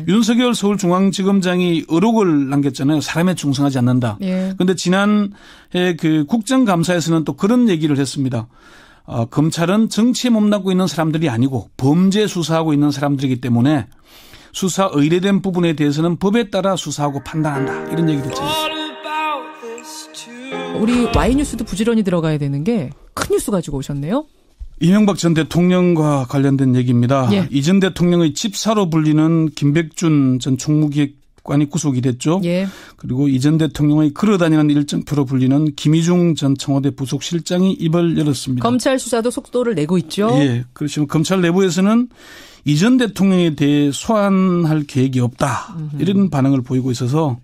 윤석열 서울중앙지검장이 의록을 남겼잖아요. 사람에 충성하지 않는다. 그런데 지난해 그 국정감사에서는 또 그런 얘기를 했습니다. 검찰은 정치에 몸담고 있는 사람들이 아니고 범죄 수사하고 있는 사람들이기 때문에 수사 의뢰된 부분에 대해서는 법에 따라 수사하고 판단한다. 이런 얘기를 했죠. 우리 Y뉴스도 부지런히 들어가야 되는 게 큰 뉴스 가지고 오셨네요. 이명박 전 대통령과 관련된 얘기입니다. 예. 이 전 대통령의 집사로 불리는 김백준 전 총무기획관이 구속이 됐죠. 예. 그리고 이 전 대통령의 걸어다니는 일정표로 불리는 김희중 전 청와대 부속실장이 입을 열었습니다. 검찰 수사도 속도를 내고 있죠. 예. 그렇지만 검찰 내부에서는 이 전 대통령에 대해 소환할 계획이 없다. 이런 반응을 보이고 있어서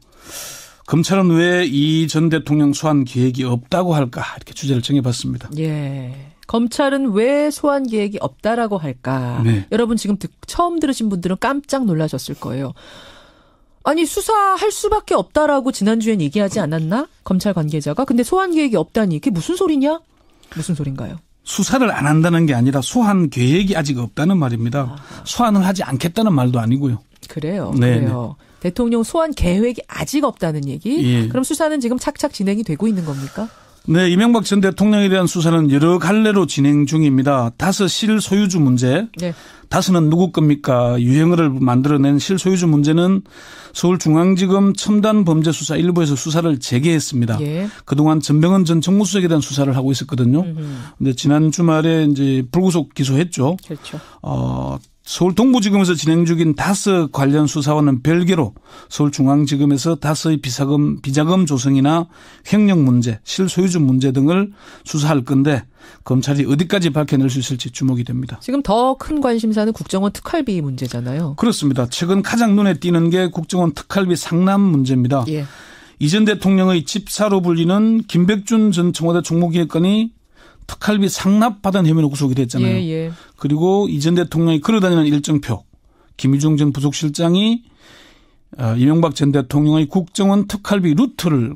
검찰은 왜 이 전 대통령 소환 계획이 없다고 할까 이렇게 주제를 정해봤습니다. 예. 검찰은 왜 소환 계획이 없다라고 할까? 네. 여러분 지금 처음 들으신 분들은 깜짝 놀라셨을 거예요. 아니 수사할 수밖에 없다라고 지난주엔 얘기하지 않았나? 검찰 관계자가. 근데 소환 계획이 없다니 이게 무슨 소리냐? 무슨 소린가요? 수사를 안 한다는 게 아니라 소환 계획이 아직 없다는 말입니다. 소환을 하지 않겠다는 말도 아니고요. 그래요. 네, 그래요. 대통령 소환 계획이 아직 없다는 얘기? 예. 그럼 수사는 지금 착착 진행이 되고 있는 겁니까? 네, 이명박 전 대통령에 대한 수사는 여러 갈래로 진행 중입니다. 다섯 실소유주 문제. 네. 다섯은 누구 겁니까? 유행어를 만들어낸 실소유주 문제는 서울중앙지검 첨단범죄수사 1부에서 수사를 재개했습니다. 예. 그동안 전병헌 전 정무수석에 대한 수사를 하고 있었거든요. 그런데 지난 주말에 이제 불구속 기소했죠. 그렇죠. 서울 동부지검에서 진행 중인 다스 관련 수사와는 별개로 서울중앙지검에서 다스의 비자금 조성이나 횡령 문제, 실소유주 문제 등을 수사할 건데 검찰이 어디까지 밝혀낼 수 있을지 주목이 됩니다. 지금 더 큰 관심사는 국정원 특활비 문제잖아요. 그렇습니다. 최근 가장 눈에 띄는 게 국정원 특활비 상납 문제입니다. 예. 이 전 대통령의 집사로 불리는 김백준 전 청와대 총무기획관이 특활비 상납받은 혐의로 구속이 됐잖아요. 예, 예. 그리고 이 전 대통령이 걸어다니는 일정표, 김희중 전 부속실장이 이명박 전 대통령의 국정원 특활비 루트를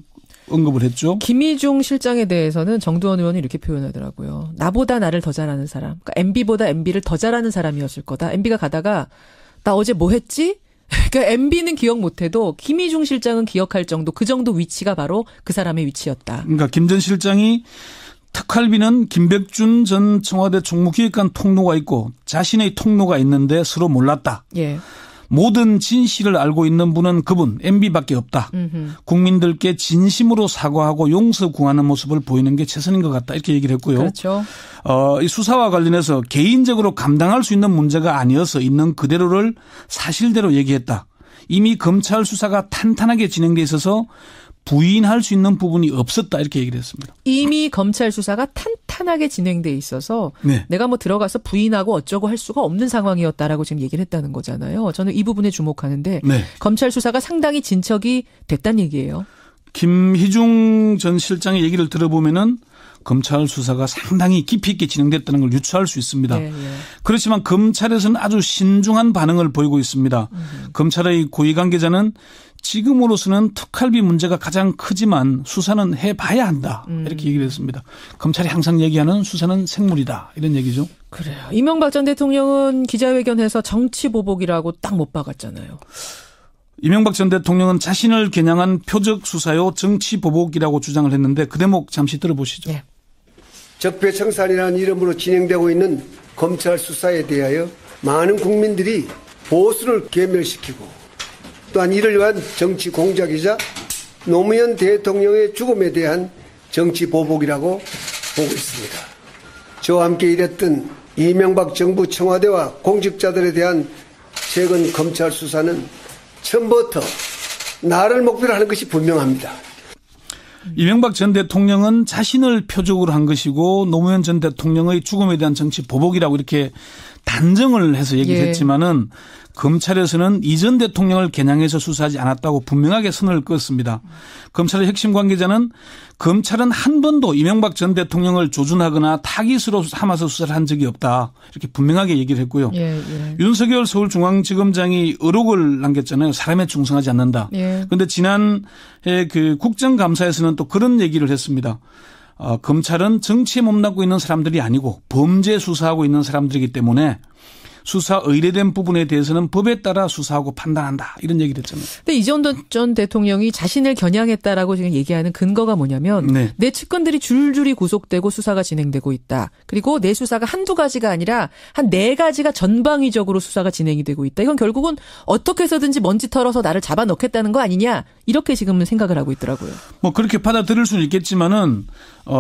언급을 했죠. 김희중 실장에 대해서는 정두원 의원이 이렇게 표현하더라고요. 나보다 나를 더 잘하는 사람. 그러니까 MB보다 MB를 더 잘하는 사람이었을 거다. MB가 가다가 나 어제 뭐 했지? 그러니까 MB는 기억 못해도 김희중 실장은 기억할 정도, 그 정도 위치가 바로 그 사람의 위치였다. 그러니까 김 전 실장이 특활비는 김백준 전 청와대 총무기획관 통로가 있고 자신의 통로가 있는데 서로 몰랐다. 예. 모든 진실을 알고 있는 분은 그분 MB밖에 없다. 국민들께 진심으로 사과하고 용서 구하는 모습을 보이는 게 최선인 것 같다. 이렇게 얘기를 했고요. 그렇죠. 이 수사와 관련해서 개인적으로 감당할 수 있는 문제가 아니어서 있는 그대로를 사실대로 얘기했다. 이미 검찰 수사가 탄탄하게 진행돼 있어서 부인할 수 있는 부분이 없었다 이렇게 얘기를 했습니다. 이미 검찰 수사가 탄탄하게 진행돼 있어서 네. 내가 뭐 들어가서 부인하고 어쩌고 할 수가 없는 상황이었다라고 지금 얘기를 했다는 거잖아요. 저는 이 부분에 주목하는데 네. 검찰 수사가 상당히 진척이 됐다는 얘기예요. 김희중 전 실장의 얘기를 들어보면은 검찰 수사가 상당히 깊이 있게 진행됐다는 걸 유추할 수 있습니다. 예, 예. 그렇지만 검찰에서는 아주 신중한 반응을 보이고 있습니다. 검찰의 고위 관계자는 지금으로서는 특활비 문제가 가장 크지만 수사는 해봐야 한다. 이렇게 얘기를 했습니다. 검찰이 항상 얘기하는 수사는 생물이다. 이런 얘기죠. 그래요. 이명박 전 대통령은 기자회견에서 정치보복이라고 딱 못 박았잖아요. 이명박 전 대통령은 자신을 겨냥한 표적 수사요 정치보복이라고 주장을 했는데 그 대목 잠시 들어보시죠. 예. 적폐청산이라는 이름으로 진행되고 있는 검찰 수사에 대하여 많은 국민들이 보수를 괴멸시키고 또한 이를 위한 정치 공작이자 노무현 대통령의 죽음에 대한 정치 보복이라고 보고 있습니다. 저와 함께 일했던 이명박 정부 청와대와 공직자들에 대한 최근 검찰 수사는 처음부터 나를 목표로 하는 것이 분명합니다. 이명박 전 대통령은 자신을 표적으로 한 것이고 노무현 전 대통령의 죽음에 대한 정치 보복이라고 이렇게 단정을 해서 얘기했지만은 검찰에서는 이 전 대통령을 겨냥해서 수사하지 않았다고 분명하게 선을 그었습니다. 검찰의 핵심 관계자는 검찰은 한 번도 이명박 전 대통령을 조준하거나 타깃으로 삼아서 수사를 한 적이 없다. 이렇게 분명하게 얘기를 했고요. 예, 예. 윤석열 서울중앙지검장이 의록을 남겼잖아요. 사람에 충성하지 않는다. 그런데 예. 지난해 그 국정감사에서는 또 그런 얘기를 했습니다. 검찰은 정치에 몸담고 있는 사람들이 아니고 범죄 수사하고 있는 사람들이기 때문에 수사 의뢰된 부분에 대해서는 법에 따라 수사하고 판단한다. 이런 얘기를 했잖아요. 근데 이재용 전 대통령이 자신을 겨냥했다라고 지금 얘기하는 근거가 뭐냐면 네. 내 측근들이 줄줄이 구속되고 수사가 진행되고 있다. 그리고 내 수사가 한두 가지가 아니라 한 4가지가 전방위적으로 수사가 진행이 되고 있다. 이건 결국은 어떻게 해서든지 먼지 털어서 나를 잡아넣겠다는 거 아니냐. 이렇게 지금은 생각을 하고 있더라고요. 뭐 그렇게 받아들일 수는 있겠지만은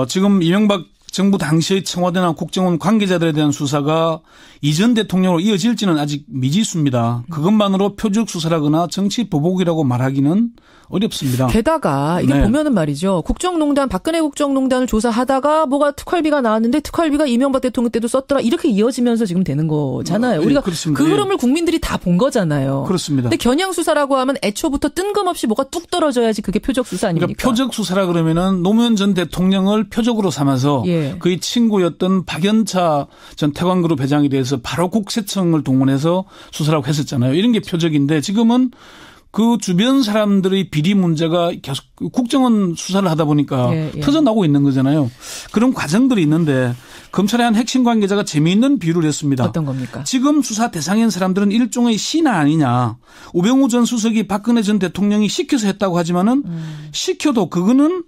지금 이명박 정부 당시의 청와대나 국정원 관계자들에 대한 수사가 이전 대통령으로 이어질지는 아직 미지수입니다. 그것만으로 표적 수사라거나 정치 보복이라고 말하기는 어렵습니다. 게다가 이게 네. 보면은 말이죠. 국정농단, 박근혜 국정농단을 조사하다가 뭐가 특활비가 나왔는데 특활비가 이명박 대통령 때도 썼더라. 이렇게 이어지면서 지금 되는 거잖아요. 우리가 그렇습니다. 그 흐름을 국민들이 다 본 거잖아요. 그렇습니다. 근데 겨냥 수사라고 하면 애초부터 뜬금없이 뭐가 뚝 떨어져야지 그게 표적 수사 아닙니까? 그러니까 표적 수사라 그러면은 노무현 전 대통령을 표적으로 삼아서 예. 그의 친구였던 박연차 전 태광그룹 회장에 대해서 바로 국세청을 동원해서 수사라고 했었잖아요. 이런 게 표적인데 지금은 그 주변 사람들의 비리 문제가 계속 국정원 수사를 하다 보니까 터져나오고 있는 거잖아요. 그런 과정들이 있는데 검찰의 한 핵심 관계자가 재미있는 비유를 했습니다. 어떤 겁니까? 지금 수사 대상인 사람들은 일종의 신하 아니냐. 우병우 전 수석이 박근혜 전 대통령이 시켜서 했다고 하지만은 시켜도 그거는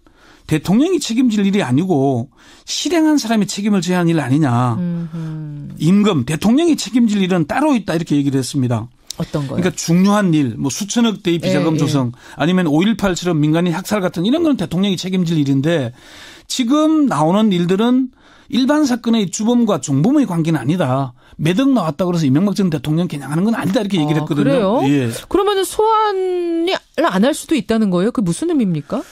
대통령이 책임질 일이 아니고 실행한 사람이 책임을 져야 하는 일 아니냐. 임금, 대통령이 책임질 일은 따로 있다 이렇게 얘기를 했습니다. 어떤 거요? 그러니까 중요한 일, 뭐 수천억 대의 비자금 조성 아니면 5.18처럼 민간인 학살 같은 이런 건 대통령이 책임질 일인데 지금 나오는 일들은 일반 사건의 주범과 종범의 관계는 아니다. 매덕 나왔다고 그래서 이명박 전 대통령 겨냥하는 건 아니다 이렇게 얘기를 했거든요. 그래요? 예. 그러면 소환을 안 할 수도 있다는 거예요? 그게 무슨 의미입니까?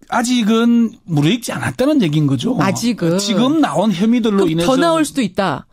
아직은 무르익지 않았다는 얘기인 거죠. 아직은. 지금 나온 혐의들로 인해서. 더 나올 수도 있다.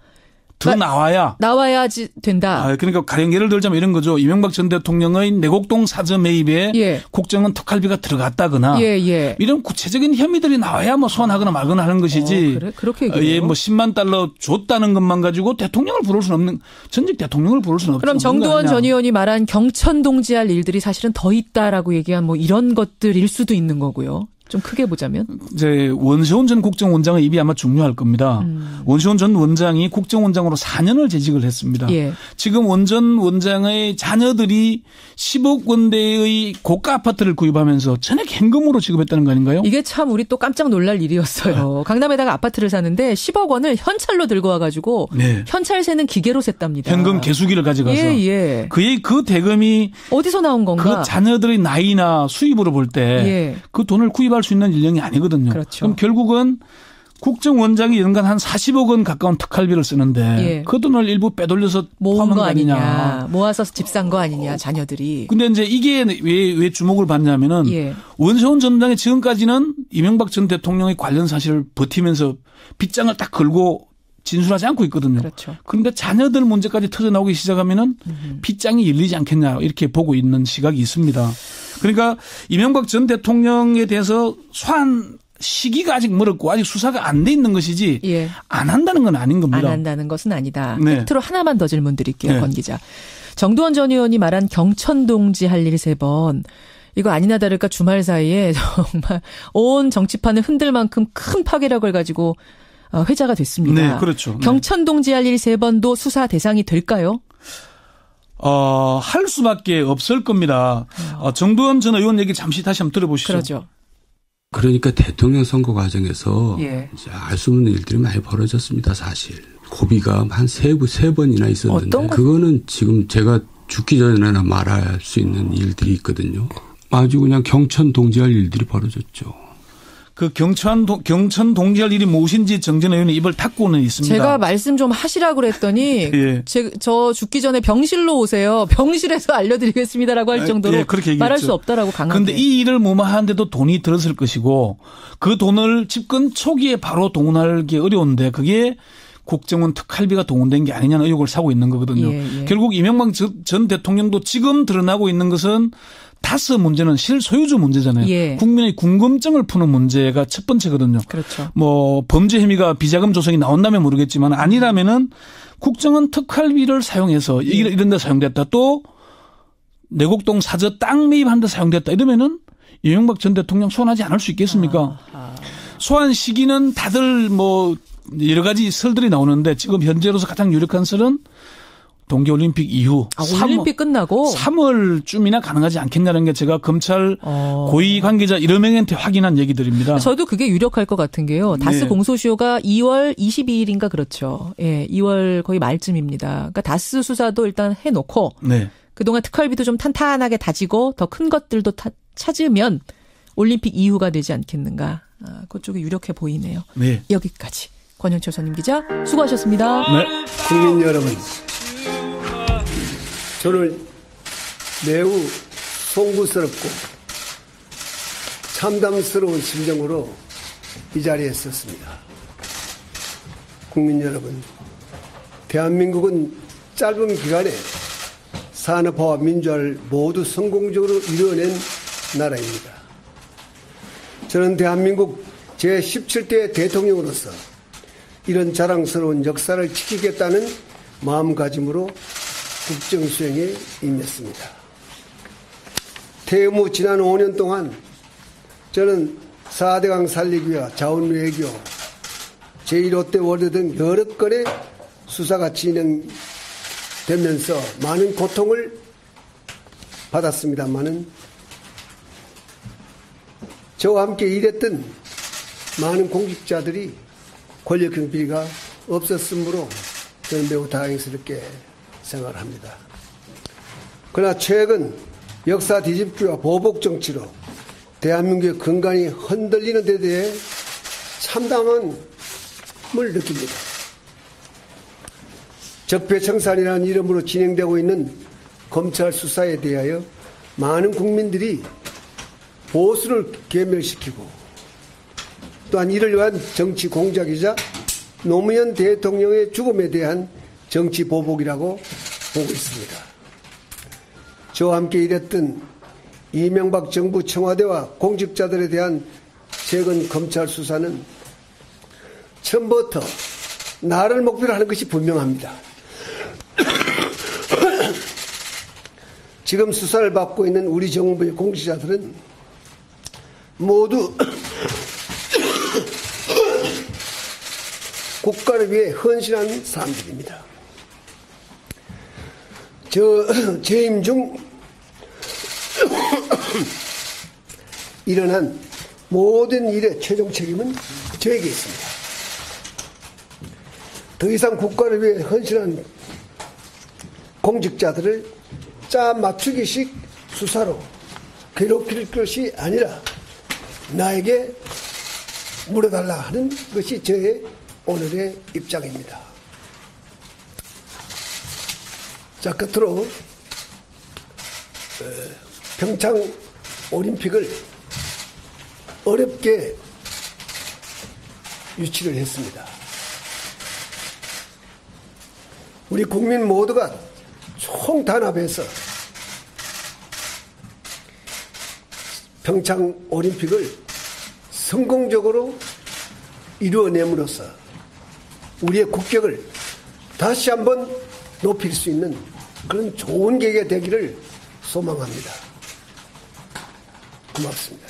더 나와야지 된다. 그러니까 가령 예를 들자면 이런 거죠. 이명박 전 대통령의 내곡동 사저 매입에 국정원 특활비가 들어갔다거나 이런 구체적인 혐의들이 나와야 뭐 소환하거나 말거나 하는 것이지. 그래? 그렇게 얘기해요. 뭐 10만 달러 줬다는 것만 가지고 대통령을 부를 수는 없는 전직 대통령을 부를 수는 없는 그럼 정두원 전 의원이 말한 경천동지할 일들이 사실은 더 있다라고 얘기한 뭐 이런 것들일 수도 있는 거고요. 좀 크게 보자면 이제 원세훈 전 국정원장의 입이 아마 중요할 겁니다. 원세훈 전 원장이 국정원장으로 4년을 재직을 했습니다. 지금 원 전 원장의 자녀들이 10억 원대의 고가 아파트를 구입하면서 전액 현금으로 지급했다는 거 아닌가요? 이게 참 우리 또 깜짝 놀랄 일이었어요. 강남에다가 아파트를 사는데 10억 원을 현찰로 들고 와가지고 현찰 세는 기계로 셌답니다. 현금 개수기를 가져가서. 그의 그 대금이 어디서 나온 건가? 그 자녀들의 나이나 수입으로 볼 때 그 돈을 구입할 수 있는 인력이 아니거든요. 그렇죠. 그럼 결국은 국정원장이 연간 한 40억 원 가까운 특활비를 쓰는데 그 돈을 일부 빼돌려서 모은 거 아니냐. 모아서 집 산 거 아니냐. 자녀들이. 근데 이제 이게 왜 주목을 받냐면은 원세훈 전 원장이 지금까지는 이명박 전 대통령의 관련 사실을 버티면서 빗장을 딱 걸고 진술하지 않고 있거든요. 그렇죠. 그런데 자녀들 문제까지 터져나오기 시작하면은 빗장이 열리지 않겠냐 이렇게 보고 있는 시각이 있습니다. 그러니까 이명박 전 대통령에 대해서 소환 시기가 아직 멀었고 아직 수사가 안 돼 있는 것이지 안 한다는 건 아닌 겁니다. 안 한다는 것은 아니다. 끝으로 하나만 더 질문 드릴게요. 권 기자. 정두원 전 의원이 말한 경천동지 할 일 3번. 이거 아니나 다를까 주말 사이에 정말 온 정치판을 흔들 만큼 큰 파괴력을 가지고 회자가 됐습니다. 네, 그렇죠. 경천동지 할 일 3번도 수사 대상이 될까요? 할 수밖에 없을 겁니다. 정두원 전 의원 얘기 잠시 다시 한번 들어보시죠. 그렇죠. 그러니까 대통령 선거 과정에서 이제 알 수 없는 일들이 많이 벌어졌습니다. 사실 고비가 한 세 번이나 있었는데 그거는 지금 제가 죽기 전에나 말할 수 있는 일들이 있거든요. 아주 그냥 경천 동지할 일들이 벌어졌죠. 그 경천 동지할 일이 무엇인지 정 전 의원이 입을 닫고는 있습니다. 제가 말씀 좀 하시라고 그랬더니 저 죽기 전에 병실로 오세요. 병실에서 알려드리겠습니다라고 할 정도로 말할 수 없다라고 강하게. 그런데 이 일을 무마하는데도 돈이 들었을 것이고 그 돈을 집권 초기에 바로 동원하기 어려운데 그게 국정원 특활비가 동원된 게 아니냐는 의혹을 사고 있는 거거든요. 결국 이명박 전 대통령도 지금 드러나고 있는 것은 다스 문제는 실소유주 문제잖아요. 국민의 궁금증을 푸는 문제가 첫 번째거든요. 그렇죠. 뭐 범죄 혐의가 비자금 조성이 나온다면 모르겠지만 아니라면은 국정원 특활비를 사용해서 이런 데 사용됐다. 또 내곡동 사저 땅 매입하는 데 사용됐다. 이러면은 이명박 전 대통령 소환하지 않을 수 있겠습니까? 소환 시기는 다들 뭐 여러 가지 설들이 나오는데 지금 현재로서 가장 유력한 설은 동계올림픽 이후 올림픽 끝나고 3월쯤이나 가능하지 않겠냐는 게 제가 검찰 고위 관계자 1여 명한테 확인한 얘기들입니다. 저도 그게 유력할 것 같은 게요. 다스 네. 공소시효가 2월 22일인가 그렇죠. 예, 2월 거의 말쯤입니다. 그러니까 다스 수사도 일단 해놓고 네. 그동안 특활비도 좀 탄탄하게 다지고 더 큰 것들도 찾으면 올림픽 이후가 되지 않겠는가. 그쪽이 유력해 보이네요. 네. 여기까지 권영철 선임 기자 수고하셨습니다. 네. 국민 여러분, 저는 매우 송구스럽고 참담스러운 심정으로 이 자리에 섰습니다. 국민 여러분, 대한민국은 짧은 기간에 산업화와 민주화를 모두 성공적으로 이루어낸 나라입니다. 저는 대한민국 제17대 대통령으로서 이런 자랑스러운 역사를 지키겠다는 마음가짐으로 국정 수행에 임했습니다. 퇴임 후 지난 5년 동안 저는 4대강 살리기 위한 자원 외교, 제1롯데 월드 등 여러 건의 수사가 진행되면서 많은 고통을 받았습니다만은 저와 함께 일했던 많은 공직자들이 권력형 비리가 없었으므로 저는 매우 다행스럽게 생각합니다. 그러나 최근 역사 뒤집기와 보복 정치로 대한민국의 근간이 흔들리는 데 대해 참담함을 느낍니다. 적폐청산이라는 이름으로 진행되고 있는 검찰 수사에 대하여 많은 국민들이 보수를 괴멸시키고 또한 이를 위한 정치 공작이자 노무현 대통령의 죽음에 대한 정치 보복이라고 보고 있습니다. 저와 함께 일했던 이명박 정부 청와대와 공직자들에 대한 최근 검찰 수사는 처음부터 나를 목표로 하는 것이 분명합니다. 지금 수사를 받고 있는 우리 정부의 공직자들은 모두 국가를 위해 헌신한 사람들입니다. 재임 중 일어난 모든 일의 최종 책임은 저에게 있습니다. 더 이상 국가를 위해 헌신한 공직자들을 짜 맞추기식 수사로 괴롭힐 것이 아니라 나에게 물어달라 하는 것이 저의 오늘의 입장입니다. 자, 끝으로 평창 올림픽을 어렵게 유치를 했습니다. 우리 국민 모두가 총단합해서 평창 올림픽을 성공적으로 이루어냄으로써 우리의 국격을 다시 한번 높일 수 있는 그런 좋은 계기가 되기를 소망합니다. 고맙습니다.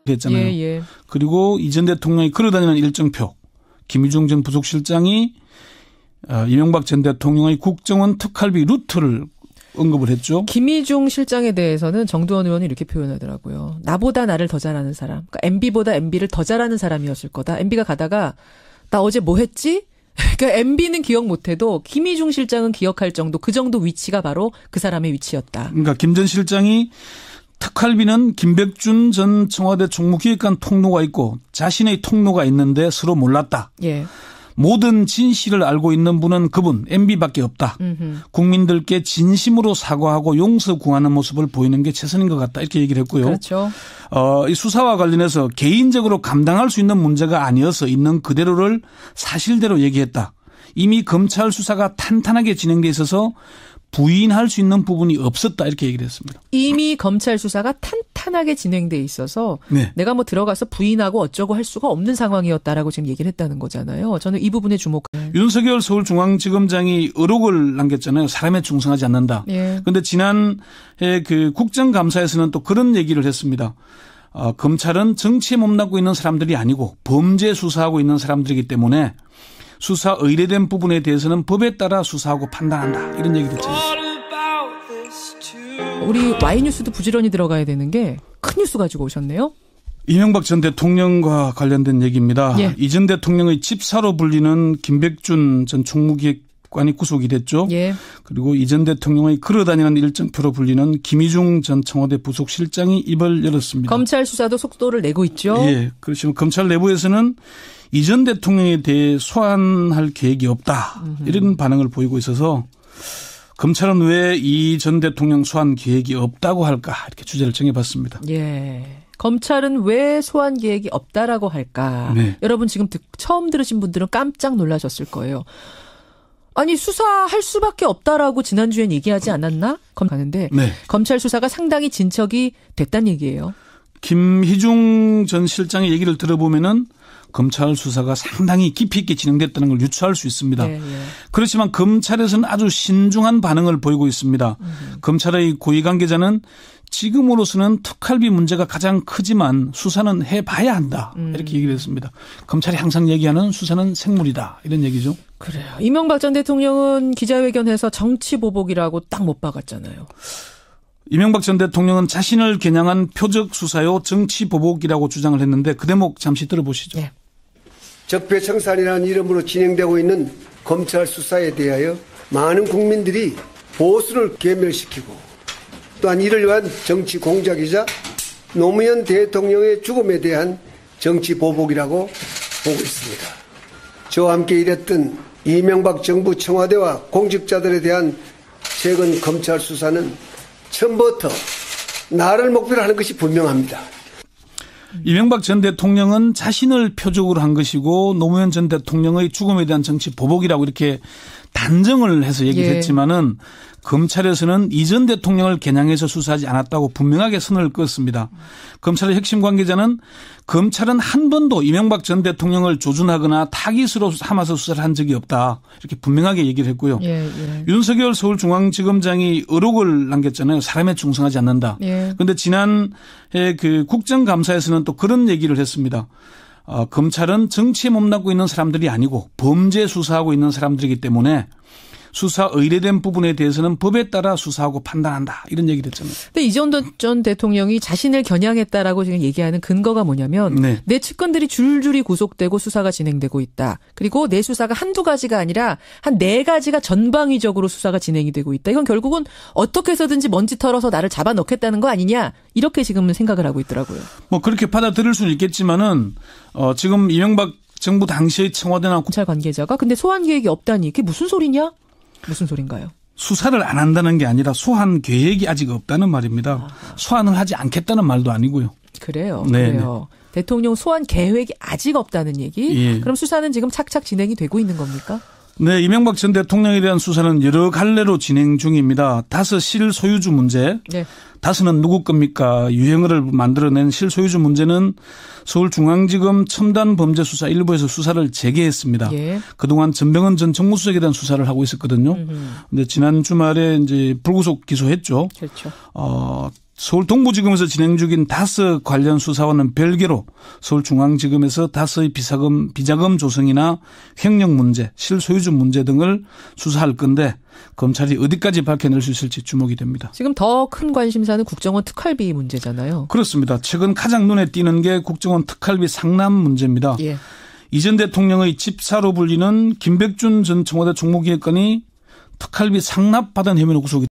했잖아요. 예. 그리고 이 전 대통령이 걸어다니는 일정표, 김유중 전 부속실장이 이명박 전 대통령의 국정원 특활비 루트를 언급을 했죠. 김희중 실장에 대해서는 정두원 의원이 이렇게 표현하더라고요. 나보다 나를 더 잘하는 사람. 그러니까 MB보다 MB를 더 잘하는 사람이었을 거다. MB가 가다가 나 어제 뭐 했지? 그러니까 MB는 기억 못해도 김희중 실장은 기억할 정도, 그 정도 위치가 바로 그 사람의 위치였다. 그러니까 김 전 실장이 특활비는 김백준 전 청와대 총무기획관 통로가 있고 자신의 통로가 있는데 서로 몰랐다. 예. 모든 진실을 알고 있는 분은 그분 MB밖에 없다. 국민들께 진심으로 사과하고 용서 구하는 모습을 보이는 게 최선인 것 같다. 이렇게 얘기를 했고요. 그렇죠. 이 수사와 관련해서 개인적으로 감당할 수 있는 문제가 아니어서 있는 그대로를 사실대로 얘기했다. 이미 검찰 수사가 탄탄하게 진행돼 있어서 부인할 수 있는 부분이 없었다. 이렇게 얘기를 했습니다. 이미 검찰 수사가 탄탄하게 탄핵에 진행돼 있어서 네. 내가 뭐 들어가서 부인하고 어쩌고 할 수가 없는 상황이었다라고 지금 얘기를 했다는 거잖아요. 저는 이 부분에 윤석열 서울중앙지검장이 의혹을 남겼잖아요. 사람에 충성하지 않는다. 그런데 지난해 그 국정감사에서는 또 그런 얘기를 했습니다. 검찰은 정치에 몸담고 있는 사람들이 아니고 범죄 수사하고 있는 사람들이기 때문에 수사 의뢰된 부분에 대해서는 법에 따라 수사하고 판단한다. 이런 얘기를 했죠. 우리 Y뉴스도 부지런히 들어가야 되는 게 큰 뉴스 가지고 오셨네요. 이명박 전 대통령과 관련된 얘기입니다. 예. 이 전 대통령의 집사로 불리는 김백준 전 총무기획관이 구속이 됐죠. 예. 그리고 이 전 대통령의 걸어다니는 일정표로 불리는 김희중 전 청와대 부속실장이 입을 열었습니다. 검찰 수사도 속도를 내고 있죠. 예. 그렇지만 검찰 내부에서는 이 전 대통령에 대해 소환할 계획이 없다. 이런 반응을 보이고 있어서 검찰은 왜 이 전 대통령 소환 계획이 없다고 할까 이렇게 주제를 정해봤습니다. 예. 검찰은 왜 소환 계획이 없다라고 할까? 네. 여러분 지금 처음 들으신 분들은 깜짝 놀라셨을 거예요. 아니 수사할 수밖에 없다라고 지난주엔 얘기하지 않았나? 가는데 네. 검찰 수사가 상당히 진척이 됐다는 얘기예요. 김희중 전 실장의 얘기를 들어보면은 검찰 수사가 상당히 깊이 있게 진행됐다는 걸 유추할 수 있습니다. 네, 네. 그렇지만 검찰에서는 아주 신중한 반응을 보이고 있습니다. 검찰의 고위 관계자는 지금으로서는 특활비 문제가 가장 크지만 수사는 해봐야 한다. 이렇게 얘기를 했습니다. 검찰이 항상 얘기하는 수사는 생물이다. 이런 얘기죠. 그래요. 이명박 전 대통령은 기자회견에서 정치보복이라고 딱 못 박았잖아요. 이명박 전 대통령은 자신을 겨냥한 표적 수사요 정치보복이라고 주장을 했는데 그 대목 잠시 들어보시죠. 네. 적폐청산이라는 이름으로 진행되고 있는 검찰 수사에 대하여 많은 국민들이 보수를 괴멸시키고 또한 이를 위한 정치 공작이자 노무현 대통령의 죽음에 대한 정치 보복이라고 보고 있습니다. 저와 함께 일했던 이명박 정부 청와대와 공직자들에 대한 최근 검찰 수사는 처음부터 나를 목표로 하는 것이 분명합니다. 이명박 전 대통령은 자신을 표적으로 한 것이고 노무현 전 대통령의 죽음에 대한 정치 보복이라고 이렇게 단정을 해서 얘기를 했지만은 검찰에서는 이 전 대통령을 겨냥해서 수사하지 않았다고 분명하게 선을 그었습니다. 검찰의 핵심 관계자는 검찰은 한 번도 이명박 전 대통령을 조준하거나 타깃으로 삼아서 수사를 한 적이 없다. 이렇게 분명하게 얘기를 했고요. 윤석열 서울중앙지검장이 의혹을 남겼잖아요. 사람에 충성하지 않는다. 그런데 지난해 그 국정감사에서는 또 그런 얘기를 했습니다. 검찰은 정치에 몸담고 있는 사람들이 아니고 범죄 수사하고 있는 사람들이기 때문에 수사 의뢰된 부분에 대해서는 법에 따라 수사하고 판단한다. 이런 얘기를 했잖아요. 근데 이전 전 대통령이 자신을 겨냥했다라고 지금 얘기하는 근거가 뭐냐면 네. 내 측근들이 줄줄이 구속되고 수사가 진행되고 있다. 그리고 내 수사가 한두 가지가 아니라 한 4가지가 전방위적으로 수사가 진행이 되고 있다. 이건 결국은 어떻게 해서든지 먼지 털어서 나를 잡아넣겠다는 거 아니냐. 이렇게 지금은 생각을 하고 있더라고요. 뭐 그렇게 받아들일 수는 있겠지만은 지금 이명박 정부 당시의 청와대나 검찰 관계자가 근데 소환 계획이 없다니 이게 무슨 소리냐? 무슨 소린가요? 수사를 안 한다는 게 아니라 소환 계획이 아직 없다는 말입니다. 소환을 하지 않겠다는 말도 아니고요. 그래요. 네, 그래요. 대통령 소환 계획이 아직 없다는 얘기? 예. 그럼 수사는 지금 착착 진행이 되고 있는 겁니까? 네, 이명박 전 대통령에 대한 수사는 여러 갈래로 진행 중입니다. 다스 실소유주 문제. 네. 다스는 누구 겁니까? 유행어를 만들어낸 실소유주 문제는 서울중앙지검 첨단범죄수사 일부에서 수사를 재개했습니다. 예. 그동안 전병헌 전 정무수석에 대한 수사를 하고 있었거든요. 근데 지난 주말에 이제 불구속 기소했죠. 그렇죠. 서울 동부지검에서 진행 중인 다스 관련 수사와는 별개로 서울중앙지검에서 다스의 비자금 조성이나 횡령 문제, 실소유주 문제 등을 수사할 건데 검찰이 어디까지 밝혀낼 수 있을지 주목이 됩니다. 지금 더 큰 관심사는 국정원 특활비 문제잖아요. 그렇습니다. 최근 가장 눈에 띄는 게 국정원 특활비 상납 문제입니다. 예. 이 전 대통령의 집사로 불리는 김백준 전 청와대 총무기획관이 특활비 상납받은 혐의로 구속이